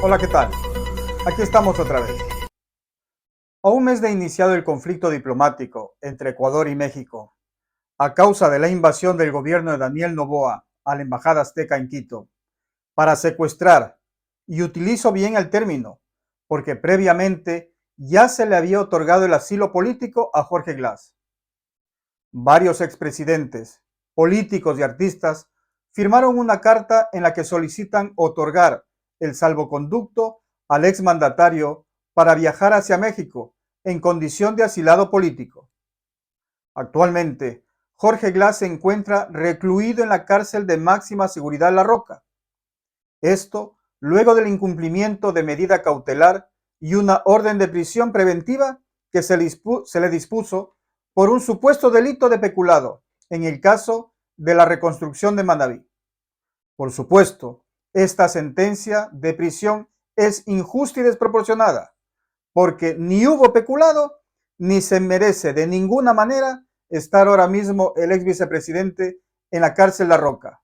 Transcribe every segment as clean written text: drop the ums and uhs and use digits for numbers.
Hola, ¿qué tal? Aquí estamos otra vez. A un mes de iniciado el conflicto diplomático entre Ecuador y México, a causa de la invasión del gobierno de Daniel Noboa a la Embajada Azteca en Quito, para secuestrar, y utilizo bien el término, porque previamente ya se le había otorgado el asilo político a Jorge Glass. Varios expresidentes, políticos y artistas firmaron una carta en la que solicitan otorgar el salvoconducto al exmandatario para viajar hacia México en condición de asilado político. Actualmente, Jorge Glass se encuentra recluido en la cárcel de máxima seguridad La Roca. Esto luego del incumplimiento de medida cautelar y una orden de prisión preventiva que se le dispuso por un supuesto delito de peculado en el caso de la reconstrucción de Manabí. Por supuesto, esta sentencia de prisión es injusta y desproporcionada, porque ni hubo peculado ni se merece de ninguna manera estar ahora mismo el ex vicepresidente en la cárcel La Roca.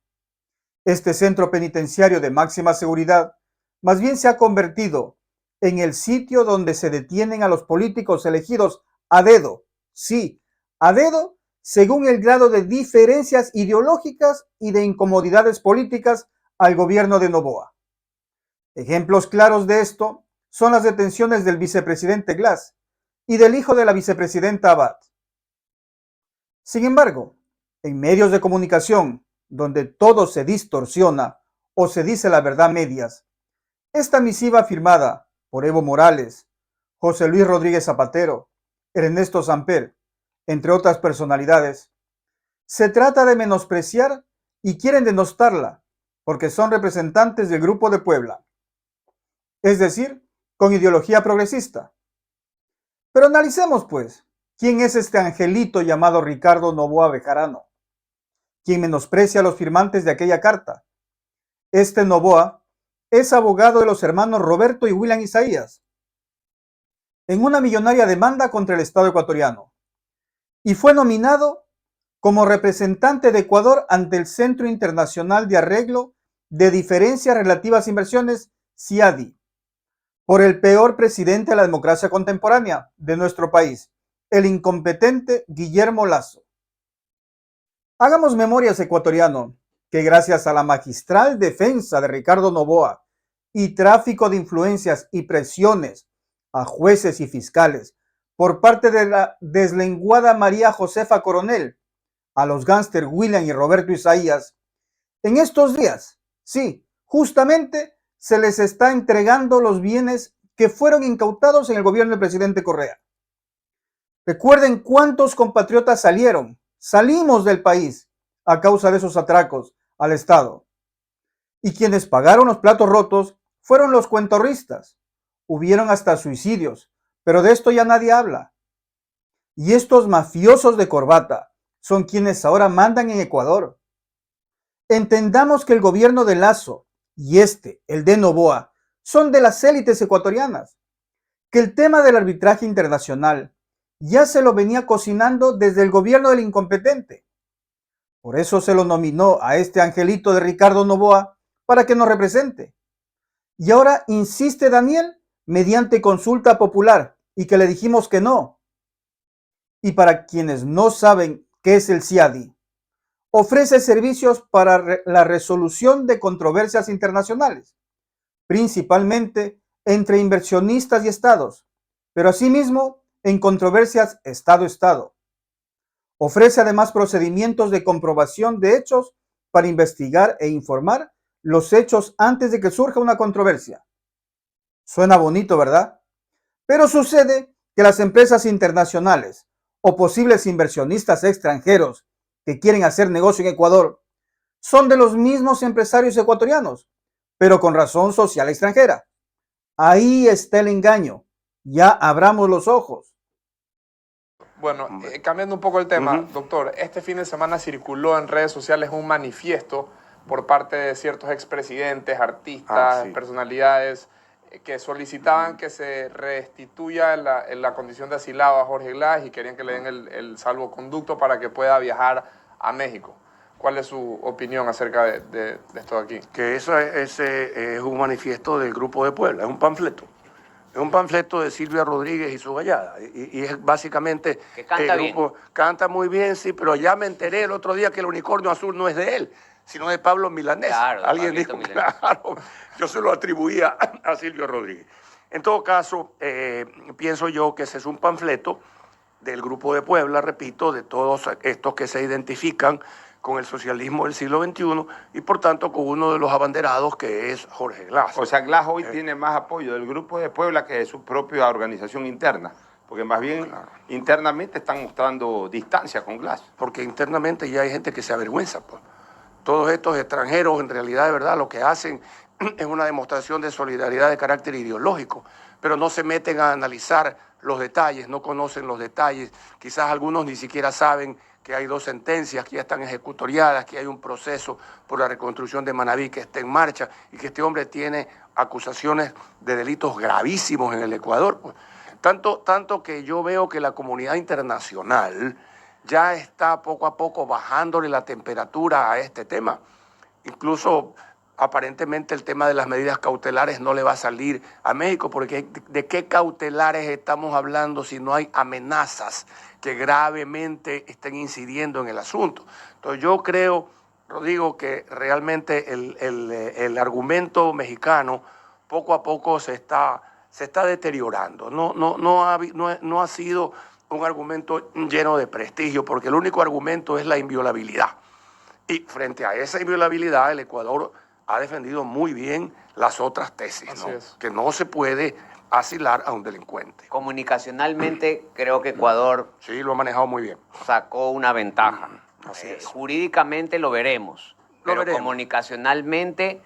Este centro penitenciario de máxima seguridad más bien se ha convertido en el sitio donde se detienen a los políticos elegidos a dedo, sí, a dedo, según el grado de diferencias ideológicas y de incomodidades políticas al gobierno de Noboa. Ejemplos claros de esto son las detenciones del vicepresidente Glass y del hijo de la vicepresidenta Abad. Sin embargo, en medios de comunicación, donde todo se distorsiona o se dice la verdad a medias, esta misiva firmada por Evo Morales, José Luis Rodríguez Zapatero, Ernesto Samper, entre otras personalidades, se trata de menospreciar y quieren denostarla porque son representantes del Grupo de Puebla, es decir, con ideología progresista. Pero analicemos, pues, quién es este angelito llamado Ricardo Noboa Bejarano, quien menosprecia a los firmantes de aquella carta. Este Noboa es abogado de los hermanos Roberto y William Isaías en una millonaria demanda contra el Estado ecuatoriano y fue nominado como representante de Ecuador ante el Centro Internacional de Arreglo de Diferencias Relativas a Inversiones, CIADI, por el peor presidente de la democracia contemporánea de nuestro país, el incompetente Guillermo Lasso. Hagamos memorias, ecuatoriano, que gracias a la magistral defensa de Ricardo Noboa y tráfico de influencias y presiones a jueces y fiscales por parte de la deslenguada María Josefa Coronel, a los gángster William y Roberto Isaías, en estos días, sí, justamente se les está entregando los bienes que fueron incautados en el gobierno del presidente Correa. Recuerden cuántos compatriotas salimos del país a causa de esos atracos al Estado. Y quienes pagaron los platos rotos fueron los cuentorristas. Hubieron hasta suicidios, pero de esto ya nadie habla. Y estos mafiosos de corbata son quienes ahora mandan en Ecuador. Entendamos que el gobierno de Lasso y el de Noboa, son de las élites ecuatorianas, que el tema del arbitraje internacional ya se lo venía cocinando desde el gobierno del incompetente. Por eso se lo nominó a este angelito de Ricardo Noboa para que nos represente. Y ahora insiste Daniel mediante consulta popular y que le dijimos que no. Y para quienes no saben qué es el CIADI, ofrece servicios para la resolución de controversias internacionales, principalmente entre inversionistas y estados, pero asimismo en controversias Estado-Estado. Ofrece además procedimientos de comprobación de hechos para investigar e informar los hechos antes de que surja una controversia. Suena bonito, ¿verdad? Pero sucede que las empresas internacionales o posibles inversionistas extranjeros que quieren hacer negocio en Ecuador son de los mismos empresarios ecuatorianos, pero con razón social extranjera. Ahí está el engaño. Ya abramos los ojos. Bueno, cambiando un poco el tema, doctor, este fin de semana circuló en redes sociales un manifiesto por parte de ciertos expresidentes, artistas, personalidades que solicitaban que se restituya la condición de asilado a Jorge Glass y querían que le den el salvoconducto para que pueda viajar a México. ¿Cuál es su opinión acerca de esto de aquí? Que ese es un manifiesto del Grupo de Puebla, es un panfleto. Es un panfleto de Silvia Rodríguez y su gallada. Y es básicamente... Que canta el grupo bien. Canta muy bien, sí, pero ya me enteré el otro día que el unicornio azul no es de él, sino de Pablo Milanés. Claro, de Alguien Pablito dijo, Milanés. claro, yo se lo atribuía a Silvia Rodríguez. En todo caso, pienso yo que ese es un panfleto del Grupo de Puebla, repito, de todos estos que se identifican con el socialismo del siglo XXI y por tanto con uno de los abanderados que es Jorge Glass. O sea, Glass hoy tiene más apoyo del Grupo de Puebla que de su propia organización interna, porque más bien internamente están mostrando distancia con Glass. Porque internamente ya hay gente que se avergüenza, pues. Todos estos extranjeros en realidad de verdad lo que hacen es una demostración de solidaridad de carácter ideológico, pero no se meten a analizar los detalles, no conocen los detalles, quizás algunos ni siquiera saben que hay 2 sentencias que ya están ejecutoriadas, que hay un proceso por la reconstrucción de Manabí que está en marcha y que este hombre tiene acusaciones de delitos gravísimos en el Ecuador. Pues. Tanto que yo veo que la comunidad internacional ya está poco a poco bajándole la temperatura a este tema. Incluso aparentemente el tema de las medidas cautelares no le va a salir a México, porque ¿de qué cautelares estamos hablando si no hay amenazas que gravemente estén incidiendo en el asunto? Entonces yo creo, Rodrigo, que realmente el argumento mexicano poco a poco se está deteriorando. No ha sido un argumento lleno de prestigio, porque el único argumento es la inviolabilidad. Y frente a esa inviolabilidad, el Ecuador ha defendido muy bien las otras tesis, ¿no? Que no se puede asilar a un delincuente. Comunicacionalmente, creo que Ecuador Sí, lo ha manejado muy bien. sacó una ventaja. Así es. Jurídicamente lo veremos, pero veremos. comunicacionalmente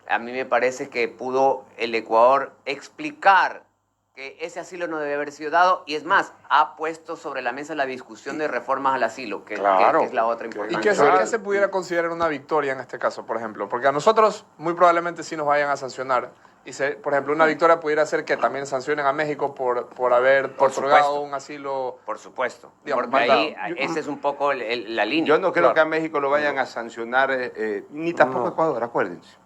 a mí me parece que pudo el Ecuador explicar que ese asilo no debe haber sido dado, y es más, ha puesto sobre la mesa la discusión de reformas al asilo, que es la otra importante. ¿Y qué se pudiera considerar una victoria en este caso, por ejemplo? Porque a nosotros muy probablemente sí nos vayan a sancionar. Y por ejemplo, una victoria pudiera ser que también sancionen a México por haber otorgado un asilo. Por supuesto, digamos, porque ahí esa es un poco la línea. Yo no creo que a México lo vayan a sancionar, ni tampoco a Ecuador, acuérdense.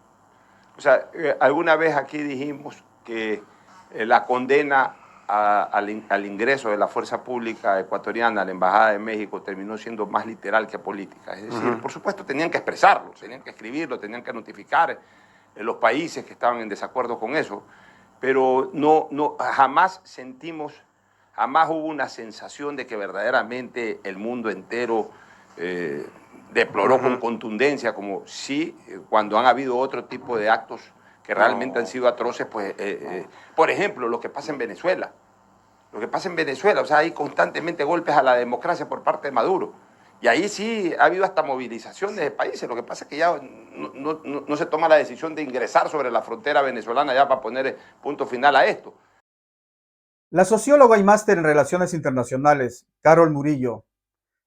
O sea, alguna vez aquí dijimos que la condena al ingreso de la fuerza pública ecuatoriana a la Embajada de México terminó siendo más literal que política. Es decir, por supuesto tenían que expresarlo, tenían que escribirlo, tenían que notificar los países que estaban en desacuerdo con eso, pero jamás hubo una sensación de que verdaderamente el mundo entero deploró con contundencia, como sí cuando han habido otro tipo de actos que realmente han sido atroces, pues, por ejemplo, lo que pasa en Venezuela. Lo que pasa en Venezuela, o sea, hay constantemente golpes a la democracia por parte de Maduro. Y ahí sí ha habido hasta movilización de países. Lo que pasa es que ya no se toma la decisión de ingresar sobre la frontera venezolana ya para poner punto final a esto. La socióloga y máster en Relaciones Internacionales, Carol Murillo,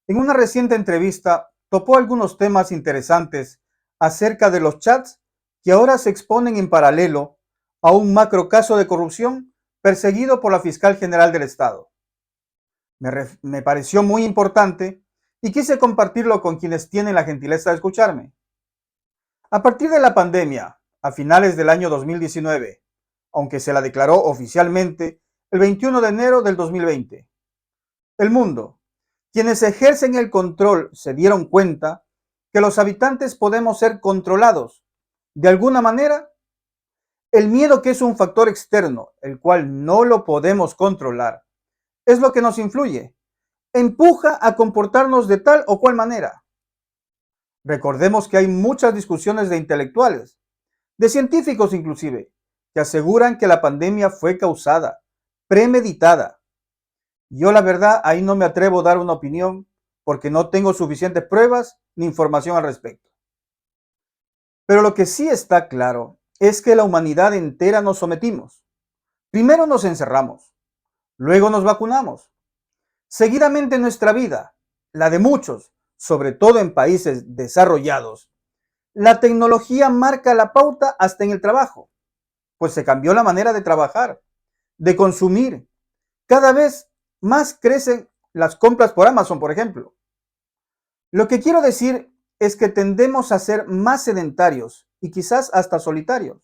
en una reciente entrevista topó algunos temas interesantes acerca de los chats que ahora se exponen en paralelo a un macrocaso de corrupción perseguido por la Fiscal General del Estado. Me pareció muy importante y quise compartirlo con quienes tienen la gentileza de escucharme. A partir de la pandemia, a finales del año 2019, aunque se la declaró oficialmente el 21 de enero del 2020, el mundo, quienes ejercen el control, se dieron cuenta que los habitantes podemos ser controlados de alguna manera. El miedo, que es un factor externo, el cual no lo podemos controlar, es lo que nos influye, empuja a comportarnos de tal o cual manera. Recordemos que hay muchas discusiones de intelectuales, de científicos inclusive, que aseguran que la pandemia fue causada, premeditada. Yo la verdad ahí no me atrevo a dar una opinión porque no tengo suficientes pruebas ni información al respecto. Pero lo que sí está claro es que la humanidad entera nos sometimos. Primero nos encerramos, luego nos vacunamos. Seguidamente nuestra vida, la de muchos, sobre todo en países desarrollados, la tecnología marca la pauta hasta en el trabajo, pues se cambió la manera de trabajar, de consumir. Cada vez más crecen las compras por Amazon, por ejemplo. Lo que quiero decir es que tendemos a ser más sedentarios y quizás hasta solitarios,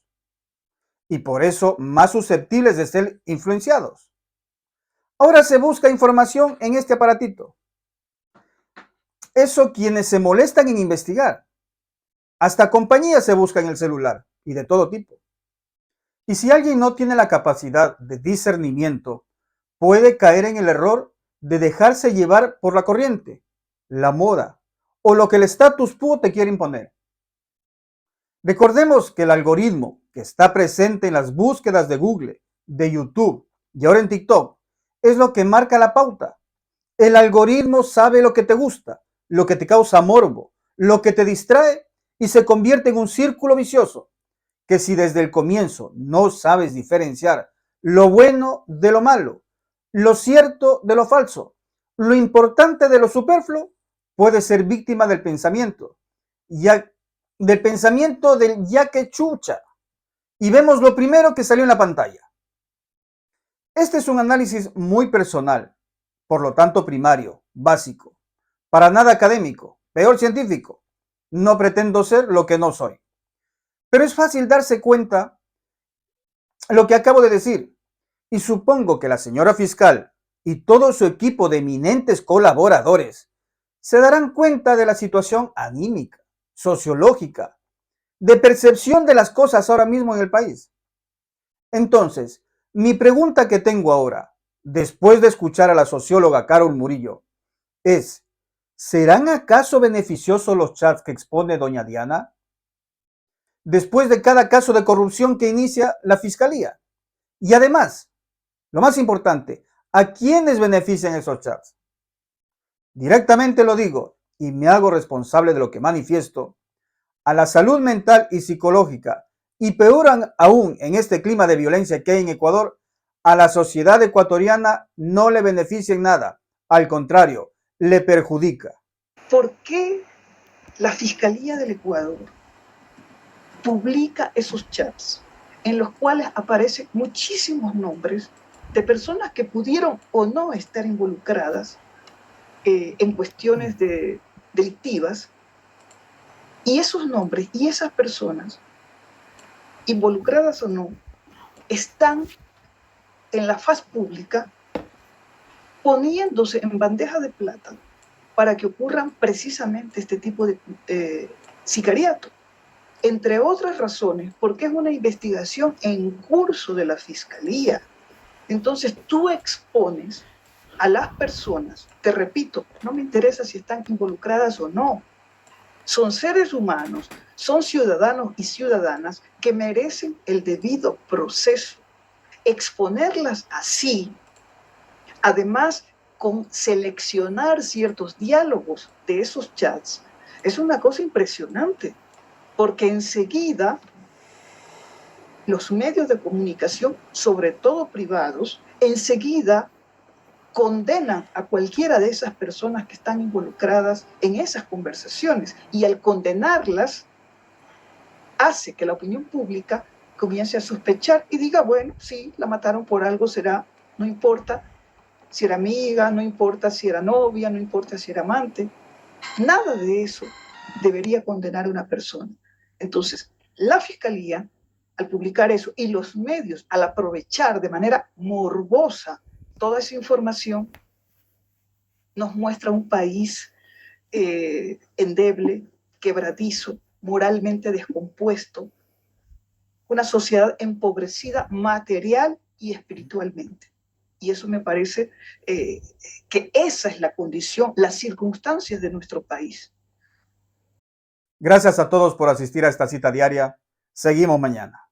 y por eso más susceptibles de ser influenciados. Ahora se busca información en este aparatito. Eso quienes se molestan en investigar. Hasta compañías se buscan en el celular y de todo tipo. Y si alguien no tiene la capacidad de discernimiento, puede caer en el error de dejarse llevar por la corriente, la moda o lo que el status quo te quiere imponer. Recordemos que el algoritmo que está presente en las búsquedas de Google, de YouTube y ahora en TikTok es lo que marca la pauta. El algoritmo sabe lo que te gusta, lo que te causa morbo, lo que te distrae y se convierte en un círculo vicioso que si desde el comienzo no sabes diferenciar lo bueno de lo malo, lo cierto de lo falso, lo importante de lo superfluo, puedes ser víctima del pensamiento del ya que chucha. Y vemos lo primero que salió en la pantalla. Este es un análisis muy personal, por lo tanto primario, básico, para nada académico, peor científico. No pretendo ser lo que no soy. Pero es fácil darse cuenta lo que acabo de decir. Y supongo que la señora fiscal y todo su equipo de eminentes colaboradores se darán cuenta de la situación anímica, sociológica, de percepción de las cosas ahora mismo en el país. Entonces, mi pregunta que tengo ahora, después de escuchar a la socióloga Carol Murillo, es, ¿serán acaso beneficiosos los chats que expone doña Diana? Después de cada caso de corrupción que inicia la fiscalía. Y además, lo más importante, ¿a quiénes benefician esos chats? Directamente lo digo y me hago responsable de lo que manifiesto. A la salud mental y psicológica, y peor aún en este clima de violencia que hay en Ecuador, a la sociedad ecuatoriana no le beneficia en nada. Al contrario, le perjudica. ¿Por qué la Fiscalía del Ecuador publica esos chats en los cuales aparecen muchísimos nombres de personas que pudieron o no estar involucradas en cuestiones delictivas? Y esos nombres y esas personas, involucradas o no, están en la faz pública poniéndose en bandeja de plata para que ocurran precisamente este tipo de sicariato. Entre otras razones, porque es una investigación en curso de la Fiscalía. Entonces tú expones a las personas, te repito, no me interesa si están involucradas o no, son seres humanos, son ciudadanos y ciudadanas que merecen el debido proceso. Exponerlas así, además con seleccionar ciertos diálogos de esos chats, es una cosa impresionante, porque enseguida los medios de comunicación, sobre todo privados, enseguida condenan a cualquiera de esas personas que están involucradas en esas conversaciones, y al condenarlas hace que la opinión pública comience a sospechar y diga, bueno, sí, la mataron por algo, será, no importa si era amiga, no importa si era novia, no importa si era amante. Nada de eso debería condenar a una persona. Entonces, la Fiscalía, al publicar eso, y los medios, al aprovechar de manera morbosa toda esa información, nos muestra un país endeble, quebradizo, moralmente descompuesto, una sociedad empobrecida material y espiritualmente. Y eso me parece que esa es la condición, las circunstancias de nuestro país. Gracias a todos por asistir a esta cita diaria. Seguimos mañana.